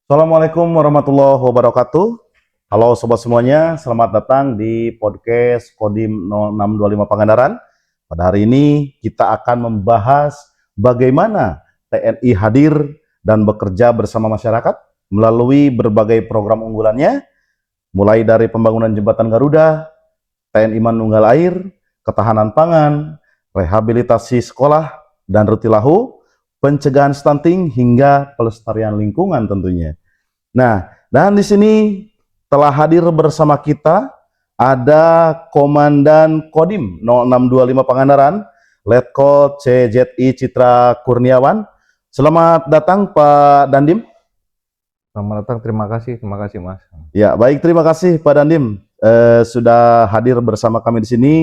Assalamualaikum warahmatullahi wabarakatuh. Halo sobat semuanya, selamat datang di podcast Kodim 0625 Pangandaran. Pada hari ini kita akan membahas bagaimana TNI hadir dan bekerja bersama masyarakat melalui berbagai program unggulannya, mulai dari pembangunan jembatan Garuda, TNI Manunggal Air, ketahanan pangan, rehabilitasi sekolah dan rutilahu, pencegahan stunting hingga pelestarian lingkungan tentunya. Nah, dan di sini telah hadir bersama kita ada Komandan Kodim 0625 Pangandaran, Letko CZI Citra Kurniawan. Selamat datang Pak Dandim. Selamat datang, terima kasih Mas. Ya, baik, terima kasih Pak Dandim sudah hadir bersama kami di sini.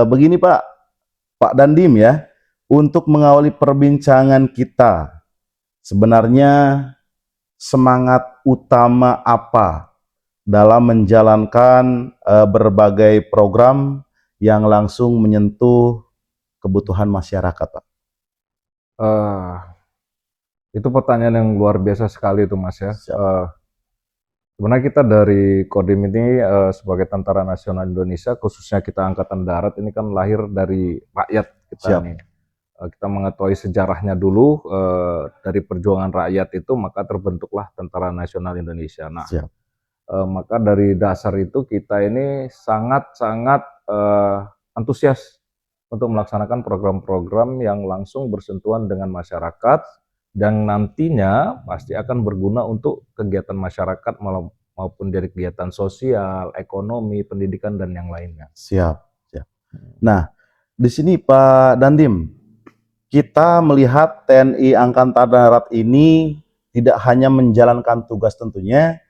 Begini Pak Dandim ya, untuk mengawali perbincangan kita, sebenarnya semangat utama apa dalam menjalankan berbagai program yang langsung menyentuh kebutuhan masyarakat, Pak? Uh, itu pertanyaan yang luar biasa sekali itu Mas ya. Sebenarnya kita dari Kodim ini sebagai Tentara Nasional Indonesia, khususnya kita Angkatan Darat ini kan lahir dari rakyat kita ini. Kita mengetahui sejarahnya dulu dari perjuangan rakyat itu, maka terbentuklah Tentara Nasional Indonesia. Nah, maka dari dasar itu kita ini sangat-sangat antusias untuk melaksanakan program-program yang langsung bersentuhan dengan masyarakat dan nantinya pasti akan berguna untuk kegiatan masyarakat maupun dari kegiatan sosial, ekonomi, pendidikan dan yang lainnya. Siap. Nah, di sini Pak Dandim, kita melihat TNI Angkatan Darat ini tidak hanya menjalankan tugas tentunya,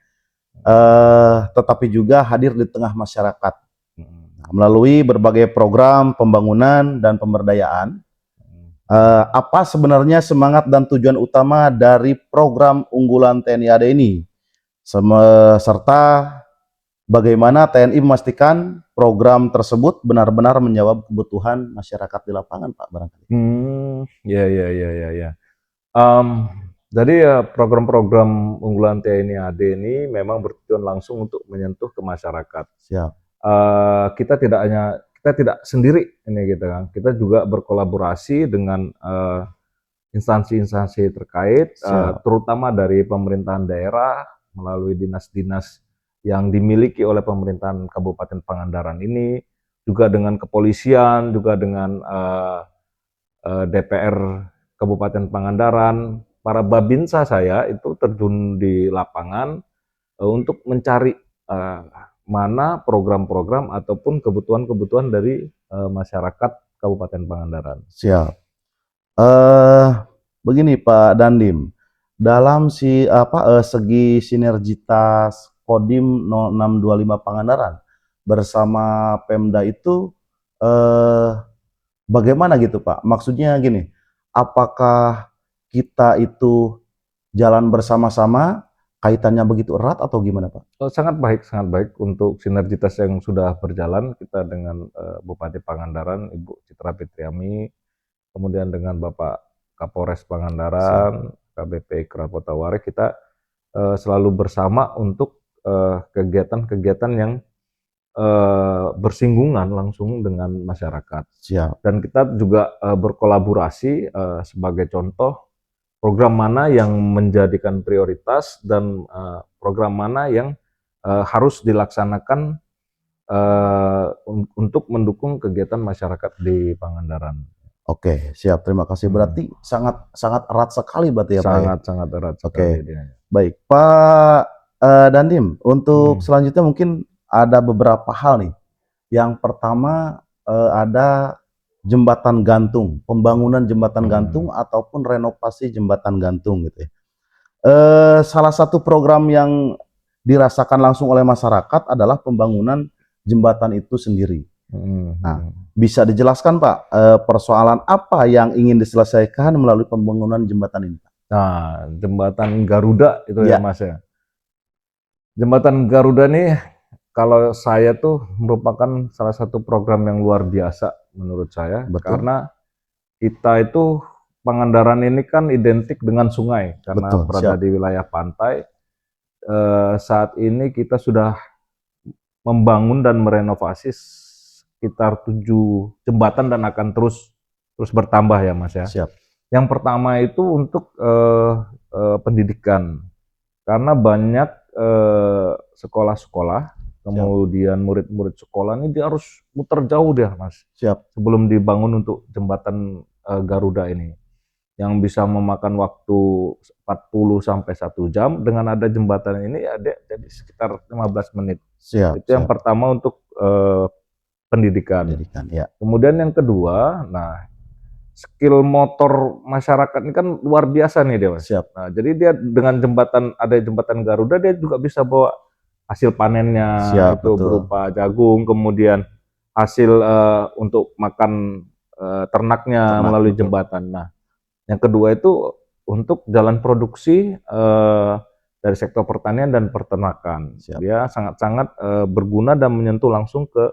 tetapi juga hadir di tengah masyarakat melalui berbagai program pembangunan dan pemberdayaan. Apa sebenarnya semangat dan tujuan utama dari program unggulan TNI AD ini, serta bagaimana TNI memastikan program tersebut benar-benar menjawab kebutuhan masyarakat di lapangan, Pak, barangkali? Ya. Jadi ya program-program unggulan TNI AD ini memang bertujuan langsung untuk menyentuh ke masyarakat. Siap. Kita tidak sendiri ini gitu kan. Kita juga berkolaborasi dengan instansi-instansi terkait, terutama dari pemerintahan daerah melalui dinas-dinas yang dimiliki oleh pemerintahan Kabupaten Pangandaran ini, juga dengan kepolisian, juga dengan DPR Kabupaten Pangandaran. Para babinsa saya itu terjun di lapangan untuk mencari mana program-program ataupun kebutuhan-kebutuhan dari masyarakat Kabupaten Pangandaran. Siap. Begini Pak Dandim, dalam segi sinergitas Kodim 0625 Pangandaran bersama Pemda itu bagaimana gitu Pak? Maksudnya gini, apakah kita itu jalan bersama-sama, kaitannya begitu erat atau gimana Pak? Sangat baik untuk sinergitas yang sudah berjalan kita dengan Bupati Pangandaran, Ibu Citra Fitriami, kemudian dengan Bapak Kapolres Pangandaran, KBP Krapota Warik, kita selalu bersama untuk kegiatan-kegiatan yang bersinggungan langsung dengan masyarakat. Siap. Dan kita juga berkolaborasi sebagai contoh program mana yang menjadikan prioritas dan program mana yang harus dilaksanakan untuk mendukung kegiatan masyarakat di Pangandaran. Oke, siap. Terima kasih. Berarti sangat erat sekali berarti ya Pak? Sangat erat sekali. Oke. Baik, Pak Dandim. Untuk selanjutnya mungkin ada beberapa hal nih. Yang pertama ada jembatan gantung, pembangunan jembatan gantung ataupun renovasi jembatan gantung gitu ya. Salah satu program yang dirasakan langsung oleh masyarakat adalah pembangunan jembatan itu sendiri. Nah, bisa dijelaskan Pak, persoalan apa yang ingin diselesaikan melalui pembangunan jembatan ini? Nah, jembatan Garuda itu ya Mas ya. Jembatan Garuda nih kalau saya tuh merupakan salah satu program yang luar biasa menurut saya. Betul. Karena kita itu Pangandaran ini kan identik dengan sungai karena Betul, berada siap. di wilayah pantai. Saat ini kita sudah membangun dan merenovasi sekitar 7 jembatan dan akan terus terus bertambah ya Mas ya. Siap. Yang pertama itu untuk pendidikan, karena banyak sekolah-sekolah, kemudian murid-murid sekolah ini dia harus muter jauh dia Mas, Siap. sebelum dibangun untuk jembatan Garuda ini, yang bisa memakan waktu 40 sampai 1 jam. Dengan ada jembatan ini ya jadi sekitar 15 menit. Siap. Itu yang Siap. pertama untuk pendidikan. Pendidikan, ya. Kemudian yang kedua, nah skill motor masyarakat ini kan luar biasa nih dia Mas. Siap. Nah jadi dia dengan ada jembatan Garuda, dia juga bisa bawa hasil panennya, Siap, itu betul. berupa jagung, kemudian hasil untuk makan ternaknya Ternak, melalui betul. jembatan. Nah yang kedua itu untuk jalan produksi dari sektor pertanian dan peternakan. Siap. Dia sangat-sangat berguna dan menyentuh langsung ke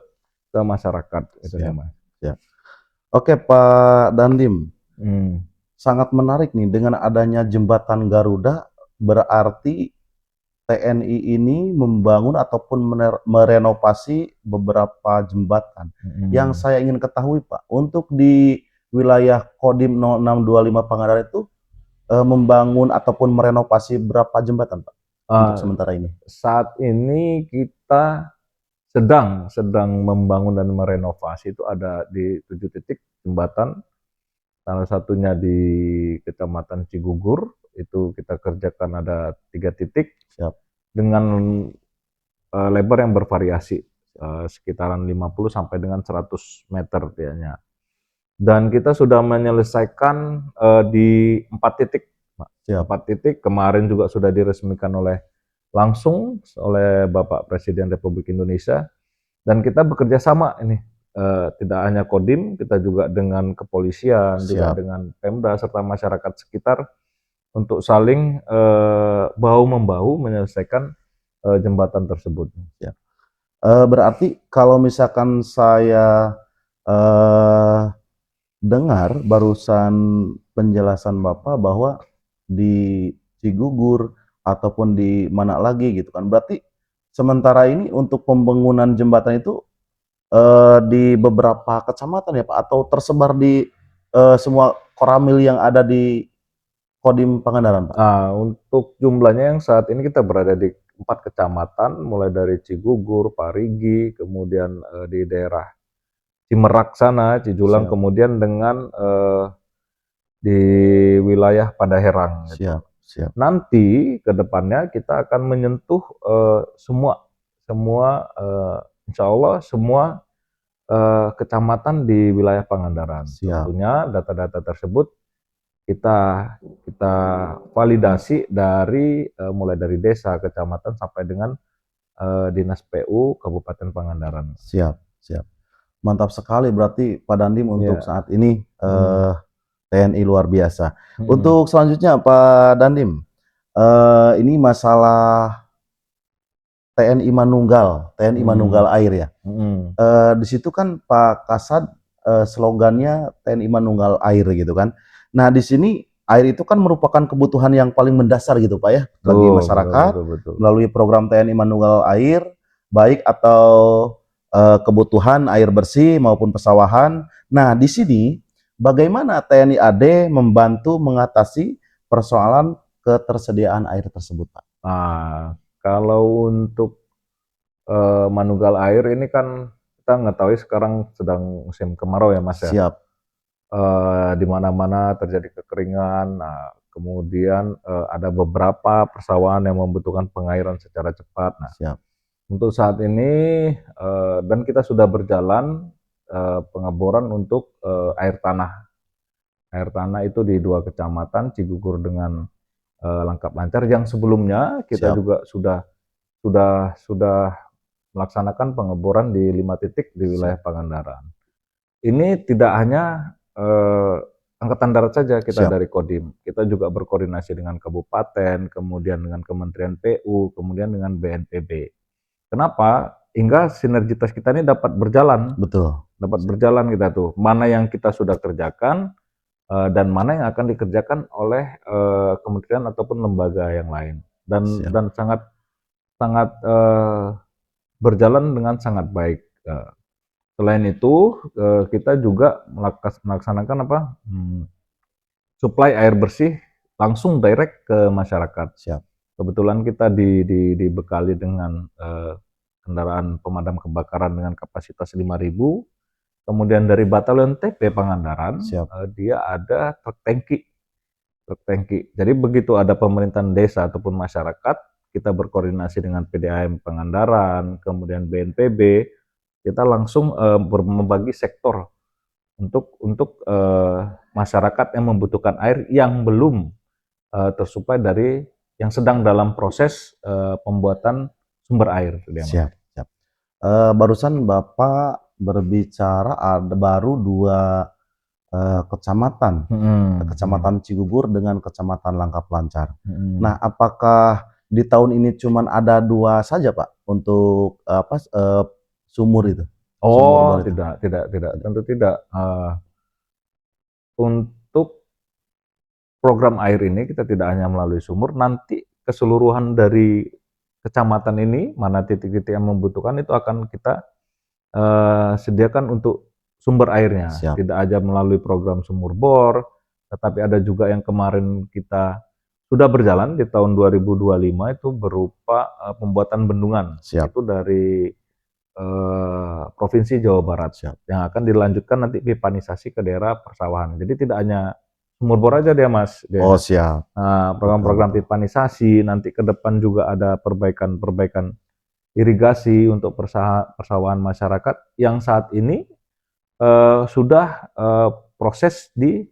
masyarakat. Itu ya, Siap. Mas. Siap. Oke Pak Dandim, Hmm. sangat menarik nih dengan adanya jembatan Garuda, berarti TNI ini membangun ataupun merenovasi beberapa jembatan. Yang saya ingin ketahui Pak, untuk di wilayah Kodim 0625 Pangandaran itu membangun ataupun merenovasi berapa jembatan Pak untuk sementara ini? Saat ini kita sedang membangun dan merenovasi, itu ada di 7 titik jembatan. Salah satunya di Kecamatan Cigugur, itu kita kerjakan ada 3 titik. Siap. Dengan lebar yang bervariasi, sekitaran 50 sampai dengan 100 meter dianya. Dan kita sudah menyelesaikan di 4 titik. Siap. 4 titik kemarin juga sudah diresmikan langsung oleh Bapak Presiden Republik Indonesia, dan kita bekerja sama ini, tidak hanya Kodim, kita juga dengan kepolisian, juga dengan Pemda serta masyarakat sekitar untuk saling bahu-membahu menyelesaikan jembatan tersebut. Ya. Berarti kalau misalkan saya dengar barusan penjelasan Bapak bahwa di Cigugur ataupun di mana lagi gitu kan, berarti sementara ini untuk pembangunan jembatan itu di beberapa kecamatan ya Pak, atau tersebar di semua koramil yang ada di Kodim Pangandaran Pak? Untuk jumlahnya yang saat ini kita berada di 4 kecamatan, mulai dari Cigugur, Parigi, kemudian di daerah Cimerak sana, Cijulang, Siap. kemudian dengan di wilayah Padaherang. Gitu. Siap. Siap. Nanti ke depannya kita akan menyentuh semua insya Allah semua kecamatan di wilayah Pangandaran. Siap. Tentunya data-data tersebut kita validasi dari mulai dari desa, kecamatan sampai dengan Dinas PU Kabupaten Pangandaran. Siap. Siap. Mantap sekali berarti Pak Dandim untuk saat ini TNI luar biasa. Untuk selanjutnya Pak Dandim, ini masalah TNI Manunggal Air ya. Di situ kan Pak Kasad slogannya TNI Manunggal Air gitu kan. Nah di sini air itu kan merupakan kebutuhan yang paling mendasar gitu Pak ya bagi masyarakat, betul. melalui program TNI Manunggal Air, baik atau kebutuhan air bersih maupun pesawahan. Nah di sini bagaimana TNI AD membantu mengatasi persoalan ketersediaan air tersebut Pak? Kalau untuk Manunggal Air ini kan kita mengetahui sekarang sedang musim kemarau ya Mas ya. Siap. Di mana-mana terjadi kekeringan. Nah, kemudian ada beberapa persawahan yang membutuhkan pengairan secara cepat. Nah, Siap. untuk saat ini dan kita sudah berjalan pengeboran untuk air tanah. Air tanah itu di 2 kecamatan, Cigugur dengan Langkap Lancar. Yang sebelumnya kita juga sudah melaksanakan pengeboran di 5 titik di wilayah Pangandaran. Ini tidak hanya Angkatan Darat saja kita dari Kodim, kita juga berkoordinasi dengan kabupaten, kemudian dengan Kementerian PU, kemudian dengan BNPB. Kenapa? Hingga sinergitas kita ini dapat berjalan. Betul. Dapat berjalan kita tuh. Mana yang kita sudah kerjakan, dan mana yang akan dikerjakan oleh kementerian ataupun lembaga yang lain, Siap. dan sangat sangat berjalan dengan sangat baik. Selain itu, kita juga melaksanakan supply air bersih langsung direct ke masyarakat. Siap. Kebetulan kita dibekali dengan kendaraan pemadam kebakaran dengan kapasitas 5.000. Kemudian dari Batalion TP Pangandaran, dia ada truk tangki. Jadi begitu ada pemerintahan desa ataupun masyarakat, kita berkoordinasi dengan PDAM Pangandaran, kemudian BNPB, kita langsung membagi sektor untuk masyarakat yang membutuhkan air yang belum tersuplai dari yang sedang dalam proses pembuatan sumber air. Siap. Barusan Bapak berbicara ada baru 2 kecamatan, Kecamatan Cigugur dengan Kecamatan Langkap Lancar. Nah, apakah di tahun ini cuman ada 2 saja, Pak, untuk sumur itu? Oh, tidak, tentu tidak. Untuk program air ini kita tidak hanya melalui sumur, nanti keseluruhan dari kecamatan ini, mana titik-titik yang membutuhkan itu akan kita sediakan untuk sumber airnya. Siap. Tidak aja melalui program sumur bor, tetapi ada juga yang kemarin kita sudah berjalan di tahun 2025 itu berupa pembuatan bendungan. Siap. Itu dari Provinsi Jawa Barat. Siap. Yang akan dilanjutkan nanti pipanisasi ke daerah persawahan. Jadi tidak hanya sumur bor aja dia, Mas. Oh, siap. Nah, program-program pipanisasi, nanti ke depan juga ada perbaikan irigasi untuk persawahan masyarakat yang saat ini sudah proses di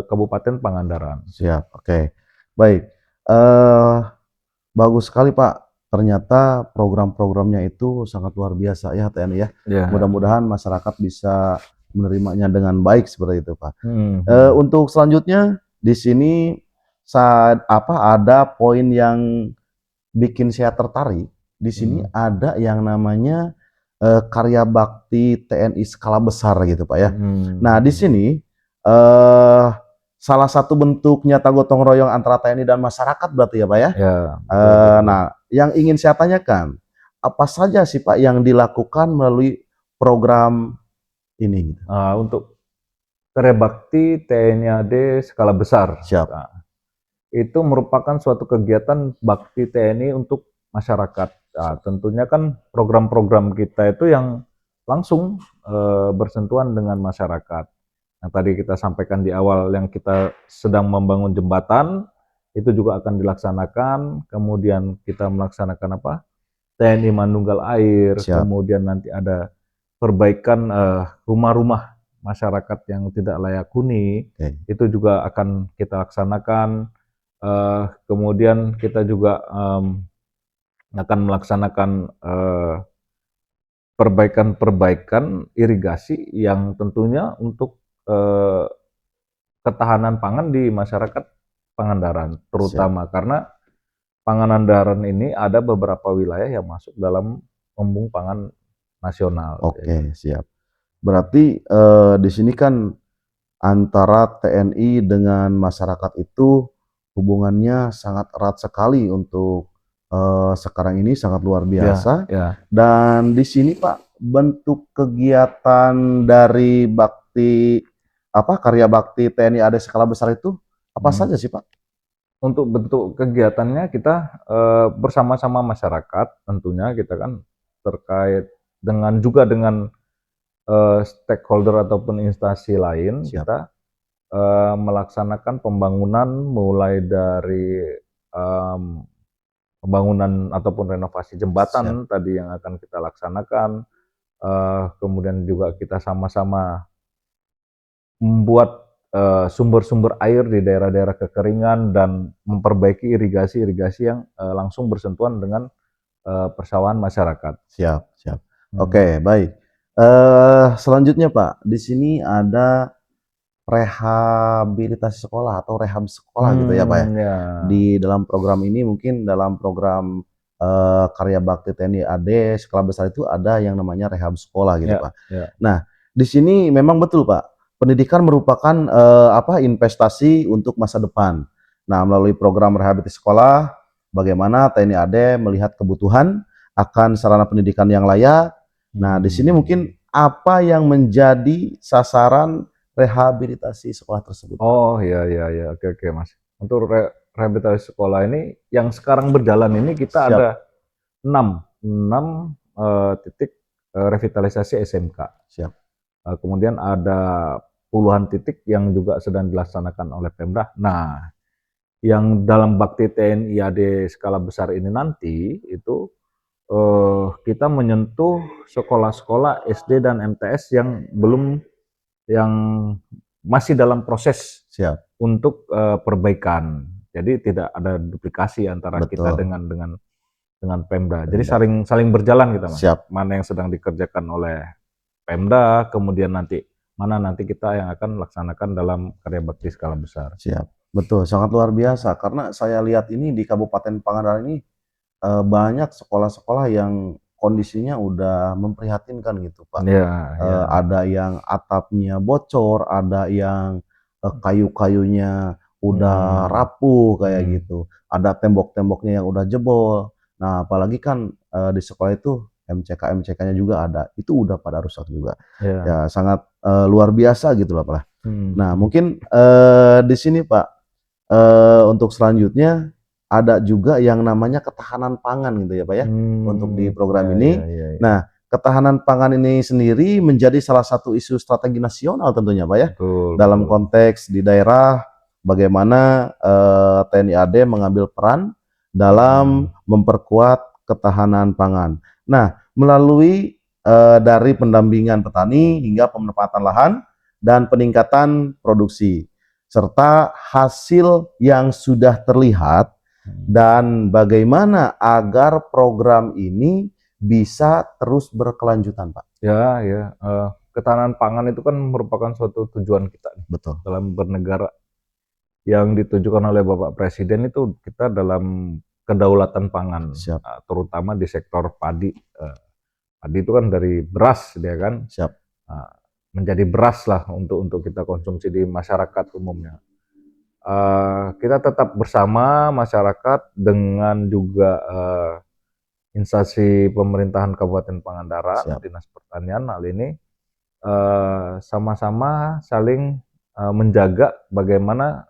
Kabupaten Pangandaran. Siap, oke. Baik, bagus sekali, Pak. Ternyata program-programnya itu sangat luar biasa ya, TNI ya. Mudah-mudahan masyarakat bisa menerimanya dengan baik seperti itu, Pak. Untuk selanjutnya di sini ada poin yang bikin saya tertarik. Di sini ada yang namanya karya bakti TNI skala besar gitu, Pak ya. Nah, di sini salah satu bentuk nyata gotong royong antara TNI dan masyarakat berarti ya, Pak ya. Nah, yang ingin saya tanyakan, apa saja sih, Pak, yang dilakukan melalui program ini? Untuk karya bakti TNI AD skala besar. Siap. Itu merupakan suatu kegiatan bakti TNI untuk masyarakat. Tentunya kan program-program kita itu yang langsung bersentuhan dengan masyarakat. Yang tadi kita sampaikan di awal, yang kita sedang membangun jembatan, itu juga akan dilaksanakan. Kemudian kita melaksanakan TNI Manunggal Air. Siap. Kemudian nanti ada perbaikan rumah-rumah masyarakat yang tidak layak huni. Itu juga akan kita laksanakan. Kemudian kita juga akan melaksanakan perbaikan irigasi yang tentunya untuk ketahanan pangan di masyarakat Pangandaran, terutama karena Pangandaran ini ada beberapa wilayah yang masuk dalam lumbung pangan nasional. Oke, siap. Berarti di sini kan antara TNI dengan masyarakat itu hubungannya sangat erat sekali untuk sekarang ini sangat luar biasa. Dan di sini, Pak, bentuk kegiatan dari karya bakti TNI AD skala besar itu apa saja sih, Pak? Untuk bentuk kegiatannya kita bersama-sama masyarakat, tentunya kita kan terkait dengan stakeholder ataupun instansi lain. Siap. Kita melaksanakan pembangunan mulai dari pembangunan ataupun renovasi jembatan. Siap. Tadi yang akan kita laksanakan. Kemudian juga kita sama-sama membuat sumber-sumber air di daerah-daerah kekeringan dan memperbaiki irigasi-irigasi yang langsung bersentuhan dengan persawahan masyarakat. Siap. Oke, baik. Selanjutnya, Pak, di sini ada rehabilitasi sekolah atau rehab sekolah gitu ya, Pak ya. Di dalam program ini mungkin dalam program karya bakti TNI AD skala besar itu ada yang namanya rehab sekolah gitu, Pak. Nah, di sini memang betul, Pak, pendidikan merupakan investasi untuk masa depan. Nah, melalui program rehabilitasi sekolah, bagaimana TNI AD melihat kebutuhan akan sarana pendidikan yang layak. Nah, di sini mungkin apa yang menjadi sasaran rehabilitasi sekolah tersebut, Pak? Oh iya iya iya, oke oke Mas. Untuk rehabilitasi sekolah ini yang sekarang berjalan ini kita Siap, ada 6 titik revitalisasi SMK. siap. Kemudian ada puluhan titik yang juga sedang dilaksanakan oleh Pemda. Nah, yang dalam bakti TNI AD skala besar ini nanti itu kita menyentuh sekolah-sekolah SD dan MTS yang belum, yang masih dalam proses Siap, untuk perbaikan. Jadi tidak ada duplikasi antara kita betul. dengan Pemda. Jadi Pemda. saling saling berjalan kita, Mas. Siap, Mana yang sedang dikerjakan oleh Pemda, kemudian nanti mana nanti kita yang akan laksanakan dalam karya bakti skala besar. siap. Betul, sangat luar biasa. Karena saya lihat ini di Kabupaten Pangandaran ini banyak sekolah-sekolah yang kondisinya udah memprihatinkan gitu, Pak. Iya, iya. Ada yang atapnya bocor, ada yang kayu-kayunya udah Hmm, rapuh kayak hmm, gitu, ada tembok-temboknya yang udah jebol. Nah, apalagi kan di sekolah itu MCK-MCK-nya juga ada, itu udah pada rusak juga. iya. Ya sangat luar biasa gitu lah, Pak. Hmm, Nah, hmm. mungkin di sini Pak, untuk selanjutnya ada juga yang namanya ketahanan pangan gitu ya Pak ya, untuk di Iya, program iya, ini. iya, iya. Nah, ketahanan pangan ini sendiri menjadi salah satu isu strategi nasional tentunya Pak ya, Betul, dalam betul. konteks di daerah bagaimana TNI AD mengambil peran Hmm, dalam memperkuat ketahanan pangan. Nah, melalui dari pendampingan petani hingga pemanfaatan lahan dan peningkatan produksi, serta hasil yang sudah terlihat hmm. dan bagaimana agar program ini bisa terus berkelanjutan, Pak. Ya, ya. Ketahanan pangan itu kan merupakan suatu tujuan kita nih Betul, dalam bernegara, yang ditujukan oleh Bapak Presiden itu kita dalam kedaulatan pangan, siap, terutama di sektor padi. Padi itu kan dari beras dia kan, siap, uh, menjadi beras lah untuk kita konsumsi di masyarakat umumnya. Kita tetap bersama masyarakat dengan juga instansi pemerintahan Kabupaten Pangandaran, siap, Dinas Pertanian hal ini sama-sama saling menjaga bagaimana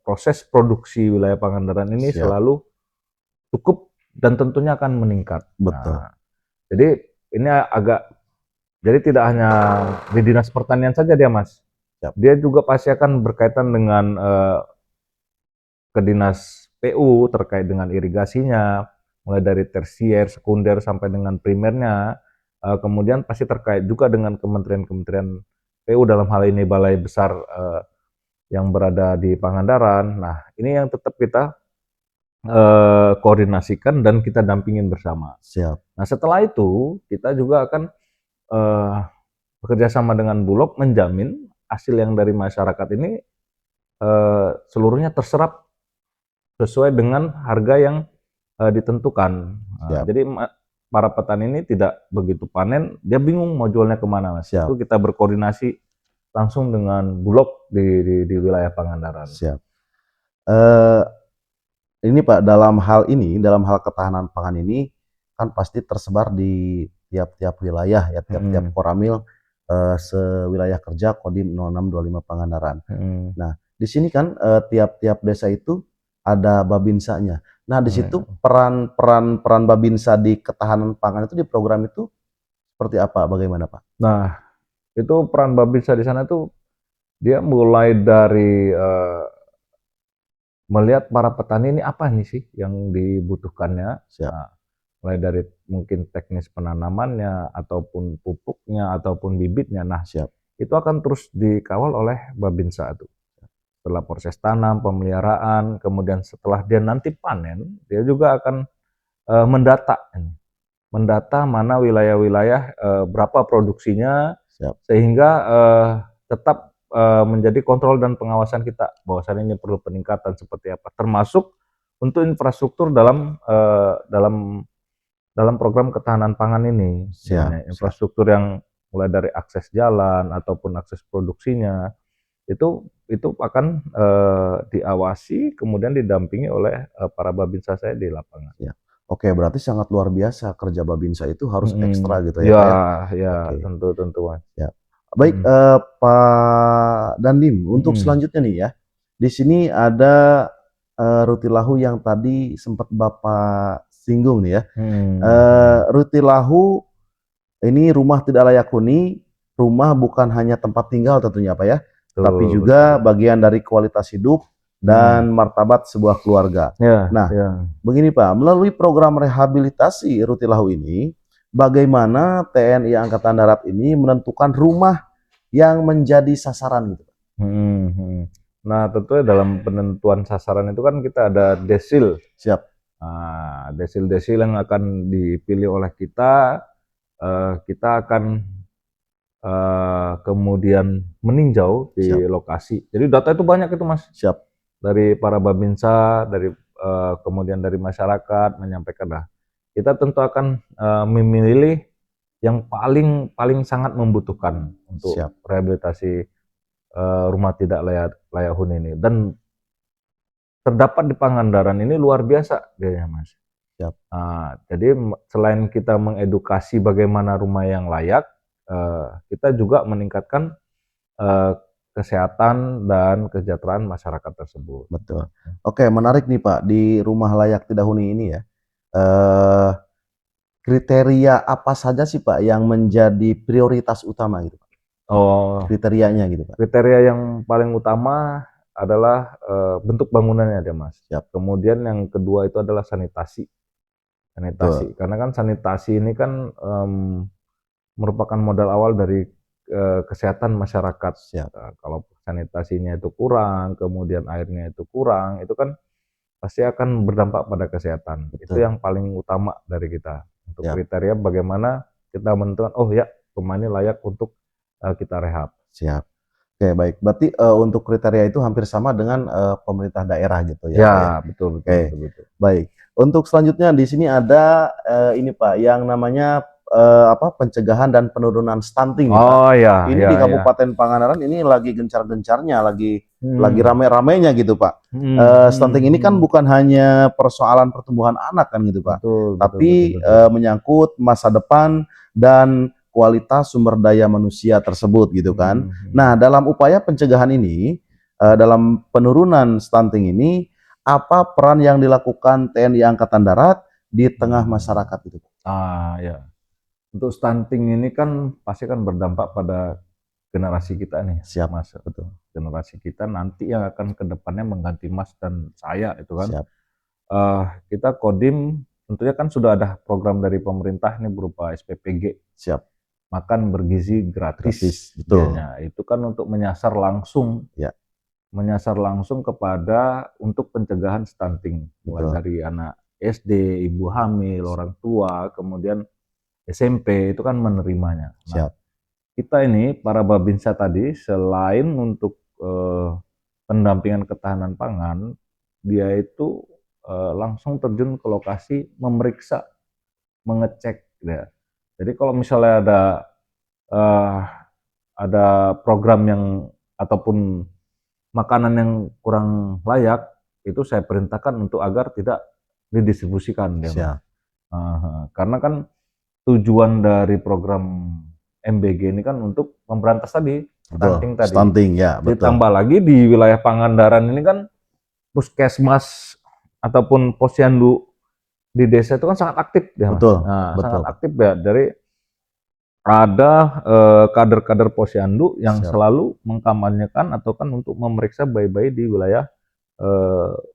proses produksi wilayah Pangandaran ini siap, selalu cukup dan tentunya akan meningkat. betul, Nah, jadi ini jadi tidak hanya di Dinas Pertanian saja dia, Mas. siap, Dia juga pasti akan berkaitan dengan ke Dinas PU terkait dengan irigasinya, mulai dari tersier, sekunder sampai dengan primernya. Kemudian pasti terkait juga dengan kementerian-kementerian PU, dalam hal ini balai besar yang berada di Pangandaran. Nah, ini yang tetap kita koordinasikan dan kita dampingin bersama. siap, Nah, setelah itu kita juga akan eh, bekerja sama dengan Bulog menjamin hasil yang dari masyarakat ini seluruhnya terserap sesuai dengan harga yang ditentukan. siap, Jadi para petani ini tidak begitu panen, dia bingung mau jualnya kemana, Mas. siap, Itu kita berkoordinasi langsung dengan Bulog di wilayah Pangandaran. siap. Eh, ini Pak, dalam hal ketahanan pangan ini kan pasti tersebar di tiap-tiap wilayah ya, tiap-tiap Hmm, koramil sewilayah kerja Kodim 0625 Pangandaran. hmm, Nah, di sini kan tiap-tiap desa itu ada Babinsanya. Nah, di situ hmm. peran Babinsa di ketahanan pangan itu di program itu seperti apa? Bagaimana, Pak? Nah, itu peran Babinsa di sana tuh dia mulai dari melihat para petani ini apa nih sih yang dibutuhkannya. Siap, Nah, mulai dari mungkin teknis penanamannya ataupun pupuknya ataupun bibitnya. Nah, siap, itu akan terus dikawal oleh Babinsa itu. Setelah proses tanam, pemeliharaan, kemudian setelah dia nanti panen, dia juga akan mendata, mendata mana wilayah-wilayah berapa produksinya, siap, sehingga tetap menjadi kontrol dan pengawasan kita bahwasannya ini perlu peningkatan seperti apa, termasuk untuk infrastruktur dalam program ketahanan pangan ini, siap, sebenarnya siap. infrastruktur yang mulai dari akses jalan ataupun akses produksinya itu akan diawasi kemudian didampingi oleh para babinsa saya di lapangan. Ya. Oke, berarti sangat luar biasa kerja Babinsa itu harus ekstra gitu ya, Ya, Pak ya? ya, Oke. tentu Mas. Ya. Baik, Mm. Pak Dandim, untuk Mm-mm. selanjutnya nih ya, di sini ada rutilahu yang tadi sempat Bapak singgung nih ya. Rutilahu ini rumah tidak layak huni, rumah bukan hanya tempat tinggal tentunya Pak ya, tapi Betul, juga betul. bagian dari kualitas hidup dan martabat sebuah keluarga. Ya, Nah, ya. begini Pak, melalui program rehabilitasi Rutilahu ini, bagaimana TNI Angkatan Darat ini menentukan rumah yang menjadi sasaran gitu? Nah, tentunya dalam penentuan sasaran itu kan kita ada desil. Siap. Nah, desil-desil yang akan dipilih oleh kita, kita akan kemudian meninjau di Siap. lokasi. Jadi data itu banyak itu Mas. Siap. Dari para babinsa, dari kemudian dari masyarakat menyampaikan. Nah, kita tentu akan memilih yang paling sangat membutuhkan untuk Siap. rehabilitasi rumah tidak layak huni ini. Dan terdapat di Pangandaran ini luar biasa dia Mas. Siap. Jadi selain kita mengedukasi bagaimana rumah yang layak, kita juga meningkatkan kesehatan dan kesejahteraan masyarakat tersebut. Betul. Oke, menarik nih Pak, di rumah layak tidak huni ini ya. Kriteria apa saja sih Pak yang menjadi prioritas utama gitu Pak? Oh, kriterianya gitu Pak. Kriteria yang paling utama adalah bentuk bangunannya deh Mas. Siap. Kemudian yang kedua itu adalah sanitasi. Betul. Karena kan sanitasi ini kan merupakan modal awal dari kesehatan masyarakat. Siap. Kalau sanitasinya itu kurang, kemudian airnya itu kurang, itu kan pasti akan berdampak pada kesehatan. Betul. Itu yang paling utama dari kita. Untuk Siap. kriteria bagaimana kita menentukan, oh ya rumah ini layak untuk kita rehab. Siap. Oke, baik. Berarti untuk kriteria itu hampir sama dengan pemerintah daerah gitu ya, Pak ya? Ya, betul. Betul. Baik. Untuk selanjutnya di sini ada ini Pak, yang namanya pencegahan dan penurunan stunting nih, Pak. Oh ya, Ini di Kabupaten Pangandaran ini lagi gencar-gencarnya, lagi rame-ramenya gitu, Pak. Stunting ini kan bukan hanya persoalan pertumbuhan anak kan gitu, Pak. Tapi menyangkut masa depan dan kualitas sumber daya manusia tersebut gitu kan. Nah, dalam upaya pencegahan ini, dalam penurunan stunting ini, apa peran yang dilakukan TNI Angkatan Darat di tengah masyarakat itu? Ya. Untuk stunting ini kan pasti kan berdampak pada generasi kita nih. Siap, Mas. betul. Generasi kita nanti yang akan kedepannya mengganti Mas dan saya itu kan. Siap. Kita Kodim tentunya kan sudah ada program dari pemerintah nih berupa SPPG. Siap. Makan bergizi gratis. Betul. Itu kan untuk menyasar langsung. Ya. Menyasar langsung kepada untuk pencegahan stunting. Mulai dari anak SD, ibu hamil, orang tua, kemudian SMP itu kan menerimanya. Siap. Kita ini para babinsa tadi selain untuk pendampingan ketahanan pangan, dia itu langsung terjun ke lokasi memeriksa, mengecek ya. Jadi kalau misalnya ada program yang ataupun makanan yang kurang layak, itu saya perintahkan untuk agar tidak didistribusikan ya. Siap. Karena kan tujuan dari program MBG ini kan untuk memberantas tadi stunting tadi. Stunting ya, betul. Ditambah lagi di wilayah Pangandaran ini kan puskesmas ataupun posyandu di desa itu kan sangat aktif ya, Mas. Betul. Sangat aktif ya. Dari ada kader-kader posyandu yang selalu mengkampanyekan atau kan untuk memeriksa bayi-bayi di wilayah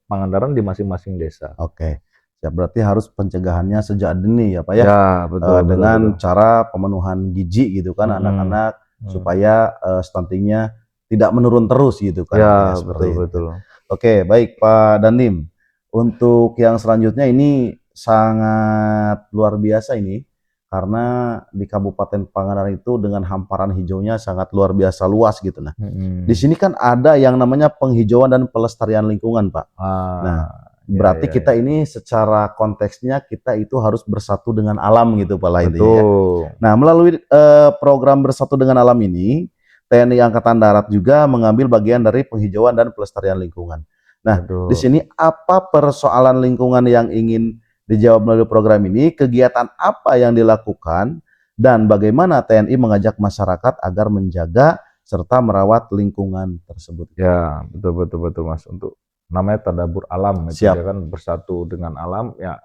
Pangandaran di masing-masing desa. Oke. Ya, berarti harus pencegahannya sejak dini ya Pak ya. Ya, betul. Dengan cara pemenuhan gizi gitu kan anak-anak supaya stuntingnya tidak menurun terus gitu kan. Ya, betul. Oke, baik Pak Dandim. Untuk yang selanjutnya ini sangat luar biasa ini karena di Kabupaten Pangandaran itu dengan hamparan hijaunya sangat luar biasa luas gitu. Nah, di sini kan ada yang namanya penghijauan dan pelestarian lingkungan Pak. Nah, Berarti kita ini secara konteksnya kita itu harus bersatu dengan alam gitu Pak lah intinya ya. Nah, melalui program bersatu dengan alam ini, TNI Angkatan Darat juga mengambil bagian dari penghijauan dan pelestarian lingkungan. Nah, di sini apa persoalan lingkungan yang ingin dijawab melalui program ini? Kegiatan apa yang dilakukan dan bagaimana TNI mengajak masyarakat agar menjaga serta merawat lingkungan tersebut? Ya, betul Mas. Untuk namanya tadabur alam, itu ya kan, bersatu dengan alam. Ya,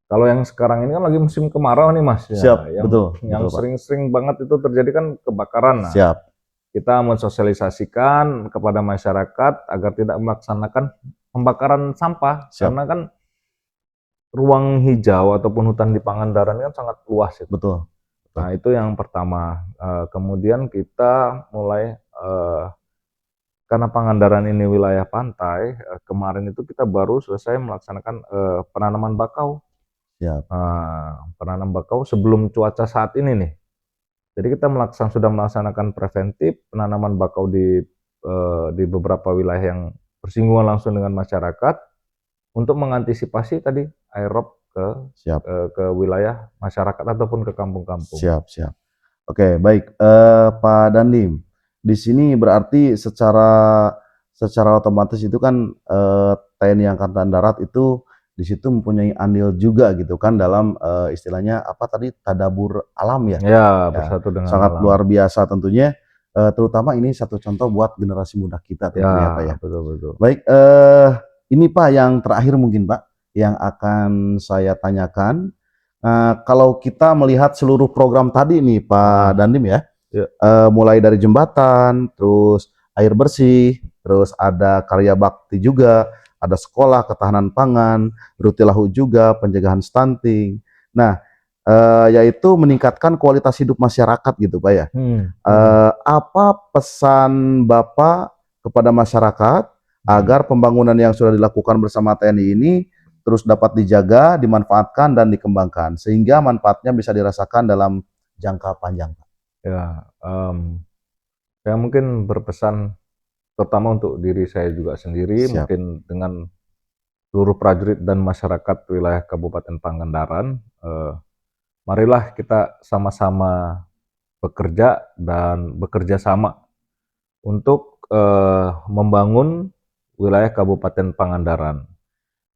kalau yang sekarang ini kan lagi musim kemarau nih Mas. Ya, Siap, yang sering-sering banget itu terjadi kan kebakaran. Nah, siap. Kita mensosialisasikan kepada masyarakat agar tidak melaksanakan pembakaran sampah. Siap. Karena kan ruang hijau ataupun hutan di Pangandaran kan sangat luas. Betul. Nah, itu yang pertama. Kemudian kita mulai, karena Pangandaran ini wilayah pantai, kemarin itu kita baru selesai melaksanakan penanaman bakau. Penanam bakau sebelum cuaca saat ini nih. Jadi kita sudah melaksanakan preventif penanaman bakau di beberapa wilayah yang bersinggungan langsung dengan masyarakat untuk mengantisipasi tadi aerob ke wilayah masyarakat ataupun ke kampung-kampung. Siap. Oke, baik, Pak Dandim. Di sini berarti secara otomatis itu kan TNI Angkatan Darat itu di situ mempunyai andil juga gitu kan dalam istilahnya apa tadi tadabur alam ya. Ya, bersatu dengan sangat alam. luar biasa tentunya. Terutama ini satu contoh buat generasi muda kita tentunya Pak ya. Betul. Baik, ini Pak yang terakhir mungkin Pak yang akan saya tanyakan. Kalau kita melihat seluruh program tadi nih Pak Dandim ya, mulai dari jembatan, terus air bersih, terus ada karya bakti juga, ada sekolah ketahanan pangan, rutilahu juga pencegahan stunting. Nah, yaitu meningkatkan kualitas hidup masyarakat gitu Pak ya. Apa pesan Bapak kepada masyarakat agar pembangunan yang sudah dilakukan bersama TNI ini terus dapat dijaga, dimanfaatkan dan dikembangkan sehingga manfaatnya bisa dirasakan dalam jangka panjang Pak? Ya, saya mungkin berpesan terutama untuk diri saya juga sendiri. Siap. Mungkin dengan seluruh prajurit dan masyarakat wilayah Kabupaten Pangandaran, marilah kita sama-sama bekerja dan bekerja sama untuk membangun wilayah Kabupaten Pangandaran.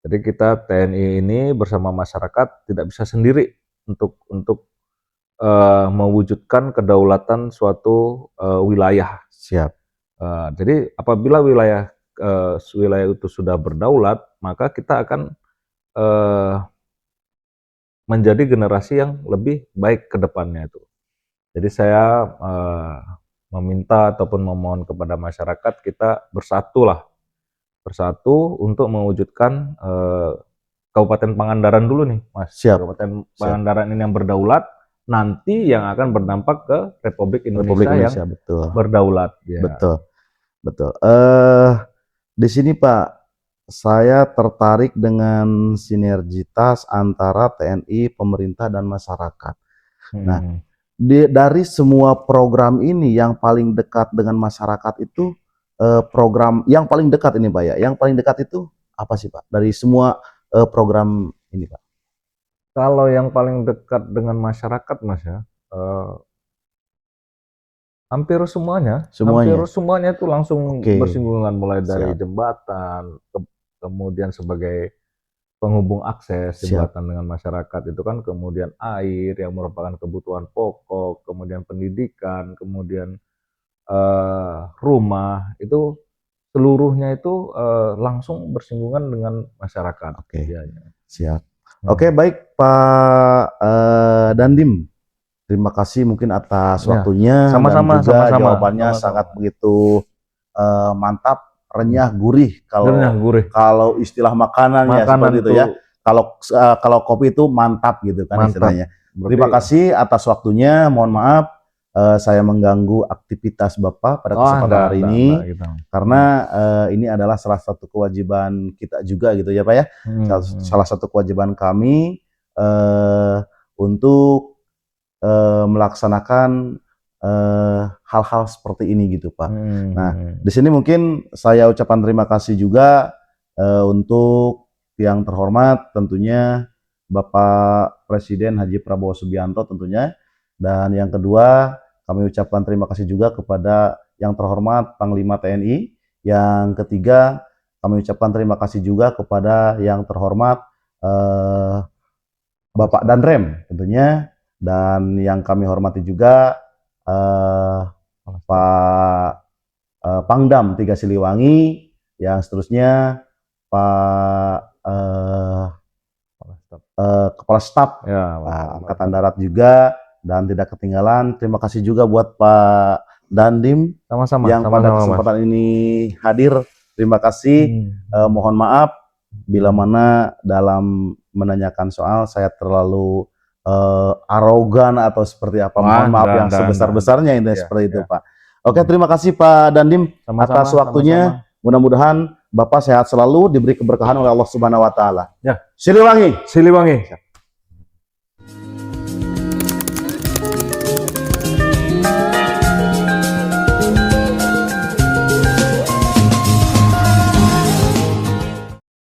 Jadi kita TNI ini bersama masyarakat tidak bisa sendiri untuk mewujudkan kedaulatan suatu wilayah. Siap. Jadi apabila wilayah itu sudah berdaulat, maka kita akan menjadi generasi yang lebih baik ke depannya itu. Jadi saya meminta ataupun memohon kepada masyarakat kita bersatu untuk mewujudkan Kabupaten Pangandaran dulu nih Mas. Siap. Kabupaten Pangandaran ini yang berdaulat, nanti yang akan berdampak ke Republik Indonesia yang betul. berdaulat. Ya. Betul. Di sini Pak, saya tertarik dengan sinergitas antara TNI, pemerintah dan masyarakat. Nah, dari semua program ini yang paling dekat dengan masyarakat itu program yang paling dekat ini Pak ya. Yang paling dekat itu apa sih Pak dari semua program ini Pak? Kalau yang paling dekat dengan masyarakat Mas ya, hampir semuanya itu langsung bersinggungan, mulai dari jembatan, kemudian sebagai penghubung akses jembatan dengan masyarakat itu kan, kemudian air yang merupakan kebutuhan pokok, kemudian pendidikan, kemudian rumah, itu seluruhnya itu langsung bersinggungan dengan masyarakat. Siap. Oke, baik Pak Dandim. Terima kasih mungkin atas waktunya. Sama-sama. Jawabannya sangat begitu mantap, renyah, gurih. Kalau istilah makanan ya seperti itu ya. Kalau kopi itu mantap gitu kan istilahnya. Terima kasih atas waktunya. Mohon maaf saya mengganggu aktivitas Bapak pada kesempatan hari ini. Karena ini adalah salah satu kewajiban kita juga gitu ya Pak ya. Salah satu kewajiban kami untuk melaksanakan hal-hal seperti ini gitu Pak. Nah, di sini mungkin saya ucapkan terima kasih juga untuk yang terhormat tentunya Bapak Presiden Haji Prabowo Subianto tentunya. Dan yang kedua, kami ucapkan terima kasih juga kepada yang terhormat Panglima TNI. Yang ketiga, kami ucapkan terima kasih juga kepada yang terhormat Bapak Danrem tentunya. Dan yang kami hormati juga Pak Pangdam 3 Siliwangi, yang seterusnya Pak Kepala Staf Ya, Angkatan Darat juga, dan tidak ketinggalan terima kasih juga buat Pak Dandim sama-sama. yang pada kesempatan ini hadir. Terima kasih. Mohon maaf bila mana dalam menanyakan soal saya terlalu arogan atau seperti apa. Mohon maaf yang sebesar-besarnya ini seperti itu, Pak. Oke, terima kasih Pak Dandim atas waktunya. Mudah-mudahan Bapak sehat selalu, diberi keberkahan oleh Allah Subhanahu wa taala. Ya. Siliwangi. Siliwangi.